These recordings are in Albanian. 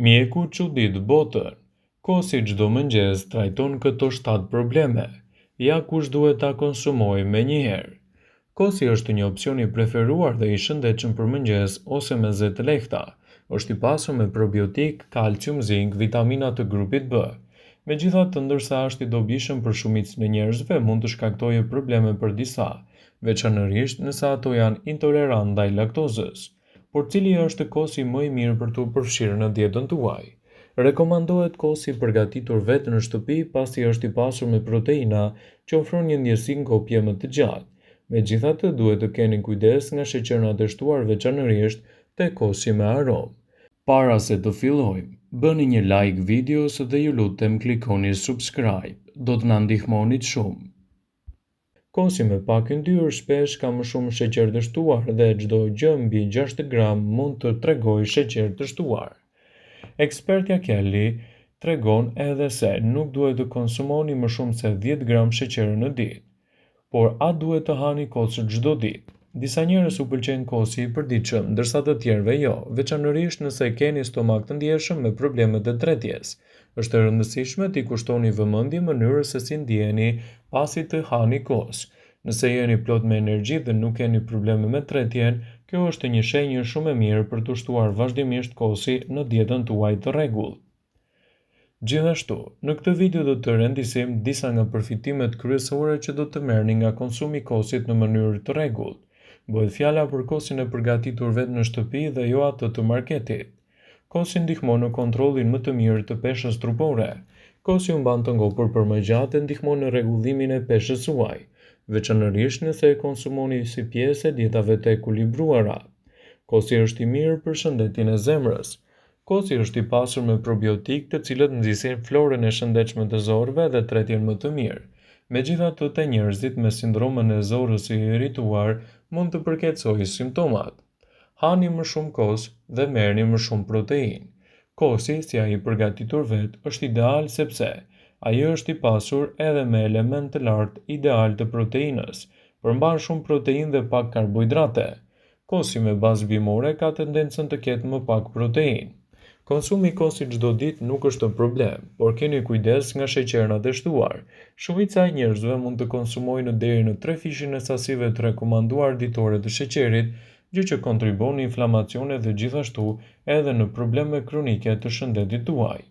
Mjeku çudit botën. Kosi çdo mëngjes trajton këto 7 probleme. Ja kush duhet ta konsumoj menjëherë. Kosi është një opsion i preferuar dhe i shëndetshëm për mëngjes ose meze të lehta. Është i pasur me probiotik, kalcium, zink, vitamina të grupit B. Megjithatë, ndërsa është i dobishëm për shumicën e njerëzve, mund të shkaktojë probleme për disa, veçanërisht nëse ato janë intolerant ndaj laktozës. Por cili është kosi më i mirë për tu përfshirë në dietën tuaj? Rekomandohet kosi përgatitur vetë në shtëpi pasi është i pasur me proteina që ofron një ndjesi kopje më të gjatë. Megjithatë, duhet të keni kujdes nga sheqernat e shtuar veçanërisht te kosi me aromë. Para se të fillojmë, bëni një like videos dhe ju lutem klikoni subscribe. Do të na ndihmonit shumë. Kosi me pak yndyrë shpesh ka më shumë sheqer të shtuar dhe çdo gjë mbi 60 gram mund të tregojë sheqer të shtuar. Ekspertja Kelly tregon edhe se nuk duhet të konsumoni më shumë se 10 gram sheqer në ditë. Por a duhet të hani kosë çdo ditë? Disa njerëz u pëlqen kosi i përditshëm, ndërsa të tjerëve jo, veçanërisht nëse keni stomak të ndjeshëm me probleme të tretjes. Është e rëndësishme t'i kushtoni vëmendje mënyrës se si ndjeheni pasi të hani kos. Nëse jeni plot me energji dhe nuk keni probleme me tretjen, kjo është një shenjë shumë e mirë për të shtuar vazhdimisht kosi në dietën tuaj të rregullt. Gjithashtu, në këtë video do të rendisim disa nga përfitimet kryesore që do të merrni nga konsumi i kosit në mënyrë të rregullt. Bëhet fjala për kosin e përgatitur vetë në shtëpi dhe jo atë të marketit. Kosi ndihmon në kontrollin më të mirë të peshës trupore. Kosi u mban të ngopur për më gjatë dhe ndihmon në rregullimin e peshës suaj, veçanërisht nëse e konsumoni si pjesë e dietave të ekuilibruara. Kosi është i mirë për shëndetin e zemrës. Kosi është i pasur me probiotik të cilët nxisin florën e shëndetshme të zorëve dhe tretjen më të mirë. Megjithatë, te njerëzit me sindromën e zorës së irrituar mund të përkeçojë simptomat. Hani më shumë kos dhe merrni më shumë proteinë. Kosi, si ai i përgatitur vetë, është ideal sepse ai është i pasur edhe me element të lartë ideal të proteinës, përmban shumë proteinë dhe pak karbohidrate. Kosi me bazë bimore ka tendencën të ketë më pak proteinë. Konsumi i kosit çdo ditë nuk është një problem, por keni kujdes nga sheqernat e shtuar. Shumica e njerëzve mund të konsumojnë deri në 3 fishin e sasive të rekomanduar ditore të sheqerit, gjë që kontribon në inflamacione dhe gjithashtu edhe në probleme kronike të shëndetit tuaj.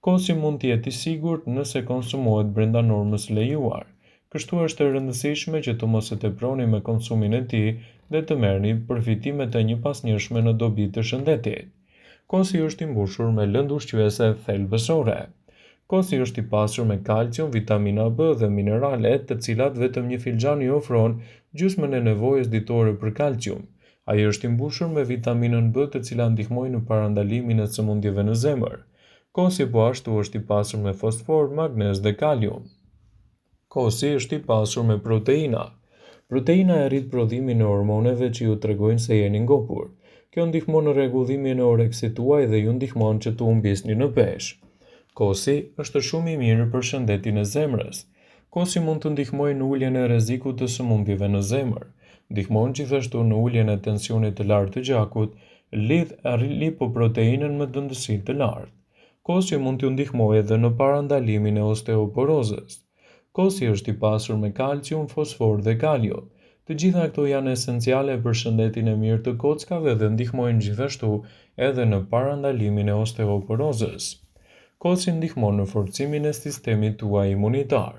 Kosi mund të jetë i sigurt nëse konsumohet brenda normës së lejuar. Kështu është e rëndësishme që të mos e teproni me konsumin e tij dhe të merrni përfitimet e një pasnjëshme në dobi të shëndetit. Kosi është i mbushur me lëndë ushqyese thelbësore. Kosi është i pasur me kalcium, vitamina B dhe minerale, të cilat vetëm një filxhan i ofron gjysmën e nevojës ditore për kalcium. Ai është i mbushur me vitaminën B, të cilat ndihmojnë në parandalimin e sëmundjeve në zemër. Kosi po ashtu është i pasur me fosfor, magnez dhe kalium. Kosi është i pasur me proteina. Proteina e rrit prodhimin e hormoneve që ju tregojnë se jeni ngopur. Kjo ndihmon në rregullimin e oreksit tuaj dhe ju ndihmon që të humbisni në peshë. Kosi është shumë i mirë për shëndetin e zemrës. Kosi mund të ndihmojë në uljen e rrezikut të sëmundjeve në zemër. Ndihmon gjithashtu në uljen e tensionit të lartë të gjakut, lidh lipoproteinën me dëndësi të lartë. Kosi mund t'ju ndihmojë edhe në parandalimin e osteoporozës. Kosi është i pasur me kalcium, fosfor dhe kalium. Të gjitha këto janë esenciale për shëndetin e mirë të kockave dhe ndihmojnë gjithashtu edhe në parandalimin e osteoporozës. Kosi ndihmon në forcimin e sistemit tuaj imunitar.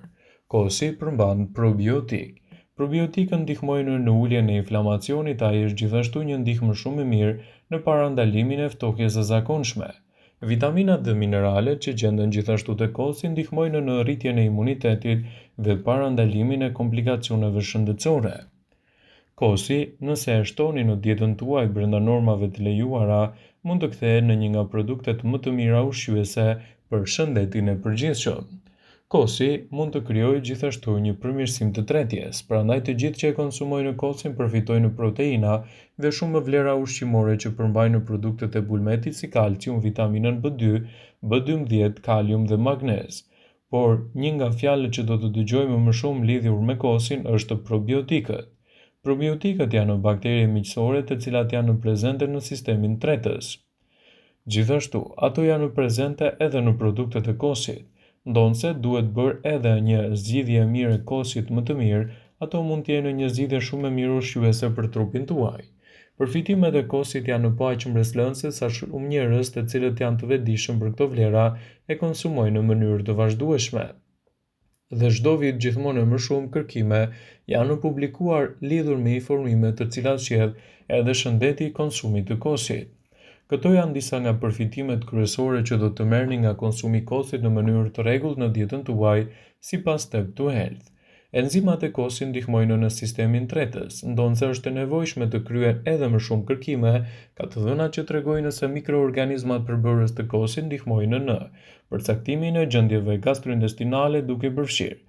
Kosi përmban probiotik. Probiotikët ndihmojnë në uljen e inflamacionit, ai është gjithashtu një ndihmë shumë e mirë në parandalimin e ftokjes së zakonshme. Vitaminat dhe mineralet që gjenden gjithashtu te kosi ndihmojnë në rritjen e imunitetit dhe parandalimin e komplikacioneve shëndetësore. Kosi, nëse e shtoni në dietën tuaj brenda normave të lejuara, mund të kthehet në një nga produktet më të mira ushqyese për shëndetin e përgjithshëm. Kosi mund të krijojë gjithashtu një përmirësim të tretjes, prandaj të gjithë që e konsumojnë kosin përfitojnë proteina dhe shumë vlera ushqimore që përmbajnë në produktet e bulmetit si kalcium, vitaminën B2, B12, kalium dhe magnez. Por një nga fjalët që do të dëgjojmë më shumë lidhur me kosin është probiotikët. Probiotikët janë bakterie miqësore të cilat janë prezente në sistemin tretës. Gjithashtu, ato janë prezente edhe në produktet e kosit. Ndonse duhet bërë edhe një zgjidhje e mirë e kosit më të mirë, ato mund të jenë një zgjidhje shumë e mirë ushqyese për trupin tuaj. Përfitimet e kosit janë në paqë mbreslënëse sa shumë njerëz të cilët janë të vetëdijshëm për këto vlera e konsumojnë në mënyrë të vazhdueshme. Dhe çdo vit gjithmonë më shumë kërkime janë publikuar lidhur me informime të cilat sjell edhe shëndeti i konsumit të kosit. Këto janë disa nga përfitimet kryesore që do të merrni nga konsumi i kosit në mënyrë të rregullt në dietën tuaj, sipas Step to Health. Enzimat e kosit ndihmojnë në sistemin tretës, ndonse është e nevojshme të kryen edhe më shumë kërkime, ka të dhënat që tregojnë se mikroorganizmat përbërës të kosit ndihmojnë në përcaktimin e gjendjeve gastrointestinale duke përfshirë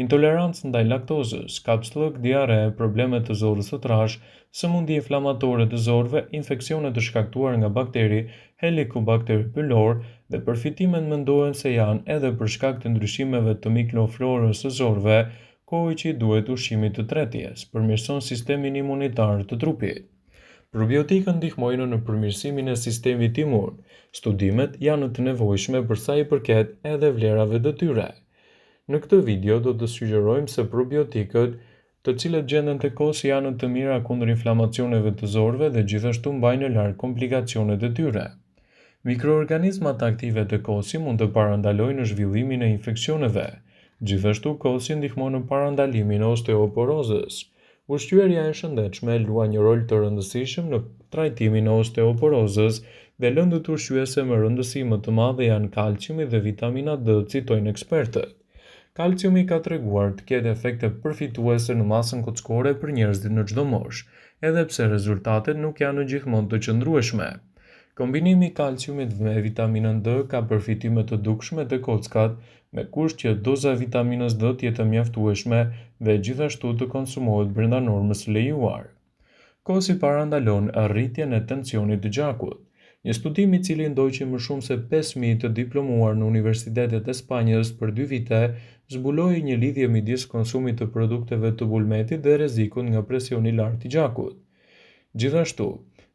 intolerancë ndaj laktozës, kapslëk, diare, probleme të zorrës së trashë, sëmundje inflamatore të zorëve, infeksione të shkaktuara nga bakteri Helicobacter pylori dhe përfitimet mendohen se janë edhe për shkak të ndryshimeve të mikroflorës së zorëve, kohë që i duhet ushqimit të tretjes, përmirëson sistemin imunitar të trupit. Probiotikët ndihmojnë në përmirësimin e sistemit imun. Studimet janë të nevojshme për sa i përket edhe vlerave të tyre. Në këtë video do të sugjerojmë se probiotikët, të cilët gjenden te kosi, janë të mira kundër inflamacioneve të zorëve dhe gjithashtu mbajnë larg komplikacionet e tyre. Mikroorganizmat aktive të kosi mund të parandalojnë zhvillimin e infeksioneve. Gjithashtu kosi ndihmon në parandalimin e osteoporozës. Ushqyerja e shëndetshme luan një rol të rëndësishëm në trajtimin e osteoporozës dhe lëndët ushqyese me rëndësi më të madhe janë kalciumi dhe vitamina D, citojnë ekspertët. Kalciumi ka treguar të ketë efekte përfituese në masën kockore për njerëzit në çdo moshë, edhe pse rezultatet nuk janë gjithmonë të qëndrueshme. Kombinimi i kalciumit me vitaminën D ka përfitime të dukshme te kockat, me kusht që doza e vitaminës D të jetë mjaftueshme dhe gjithashtu të konsumohet brenda normës së lejuar. Kosi parandalon arritjen e tensionit të gjakut. Një studim i cili ndoqi më shumë se 5.000 të diplomuar në universitetet e Spanjës për 2 vite, zbuloi një lidhje midis konsumit të produkteve të bulmetit dhe rrezikut nga presioni i lartë i gjakut. Gjithashtu,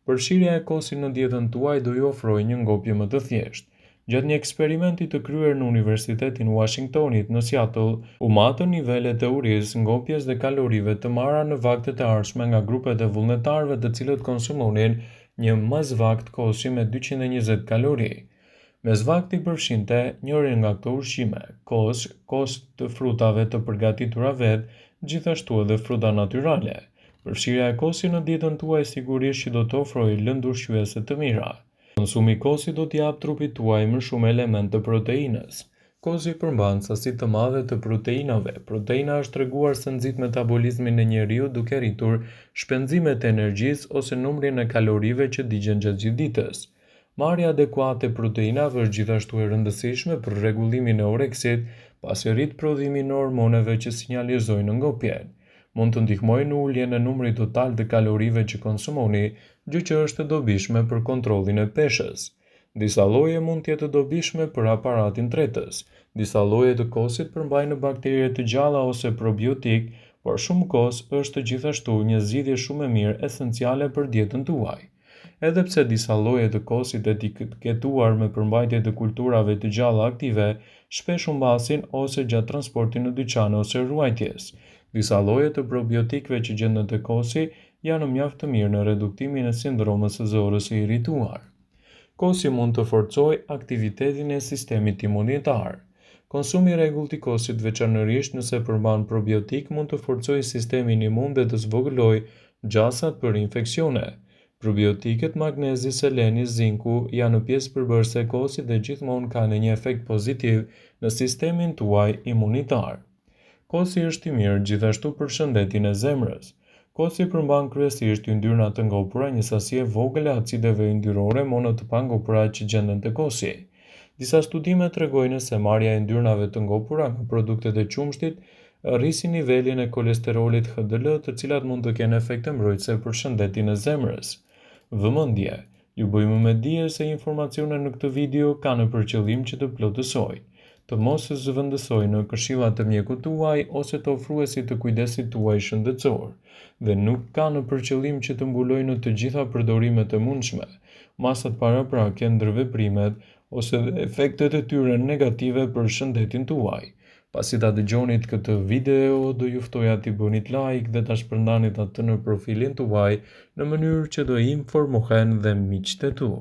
përfshirja e kosit në dietën tuaj do ju ofrojë një ngopje më të thjeshtë. Gjatë një eksperimenti të kryer në Universitetin Washingtonit në Seattle, u matën nivelet e urisë, ngopjes dhe kalorive të marra në vaktet e ardhshme nga grupet e vullnetarëve të cilët konsumonin një mesvakt kosi me 220 kalori. Mesvakti përfshinte njërin nga këto ushqime, kos të frutave të përgatitura vetë, gjithashtu edhe fruta natyrale. Përfshirja e kosit në dietën tuaj sigurisht që do të ofrojë lëndë ushqyese të mira. Konsumi i kosit do t'i jap trupit tuaj më shumë elementë të proteinës. Kosi përmban sasi të madhe të proteinave. Proteina është treguar se nxit metabolizmin e njeriut duke rritur shpenzimet e energjisë ose numrin e kalorive që digjen gjatë gjithë ditës. Marrja adekuate e proteinave është gjithashtu e rëndësishme për rregullimin e oreksit, pasi rrit prodhimin e hormoneve që sinjalizojnë ngopjen. Mund të ndihmojnë në uljen e numrit total të kalorive që konsumoni, gjë që është e dobishme për kontrollin e peshës. Disa lloje mund të jetë të dobishme për aparatin tretës. Disa lloje të kosit përmbajnë bakterie të gjalla ose probiotik, por shumë kos është gjithashtu një zgjidhje shumë e mirë esenciale për dietën tuaj. Edhe pse disa lloje të kosit etiketuar me përmbajtje të kulturave të gjalla aktive, shpesh humbasin ose gjatë transportit në dyqane ose ruajtjes. Disa lloje të probiotikëve që gjenden te kosi janë mjaft të mirë në reduktimin e sindromës së zorrës së irrituar. Kosi mund të forcojë aktivitetin e sistemit imunitar. Konsumi i rregullt i kosit, veçanërisht nëse përmban probiotik, mund të forcojë sistemin imun dhe të zvogëlojë gjasat për infeksione. Probiotikët magnezi, seleni, zinku janë pjesë përbërëse e kosit dhe gjithmonë kanë një efekt pozitiv në sistemin tuaj imunitar. Kosi është i mirë gjithashtu për shëndetin e zemrës. Kosi përmban kryesisht yndyrna të ngopura, një sasi e vogël e acideve yndyrore mono të pangopura që gjenden te kosi. Disa studime tregojnë se marrja e yndyrnave të ngopura nga produktet e qumshtit rrisin nivelin e kolesterolit HDL, të cilat mund të kenë efekte mbrojtëse për shëndetin e zemrës. Vëmendje, ju bëjmë me dije se informacionet në këtë video kanë për qëllim që të plotësojnë, të mos zëvendësojnë në këshillat e mjekut tuaj ose të ofruesit të kujdesit tuaj shëndetësor, dhe nuk kanë për qëllim që të mbulojnë të gjitha përdorimet e mundshme. masat paraprake, ndërveprimet ose dhe efektet e tyre negative për shëndetin tuaj. Pasi ta dëgjonit këtë video, do ju ftoja t'i bënit like dhe ta shpërndanit atë në profilin tuaj në mënyrë që do informohen dhe miqtë e tu.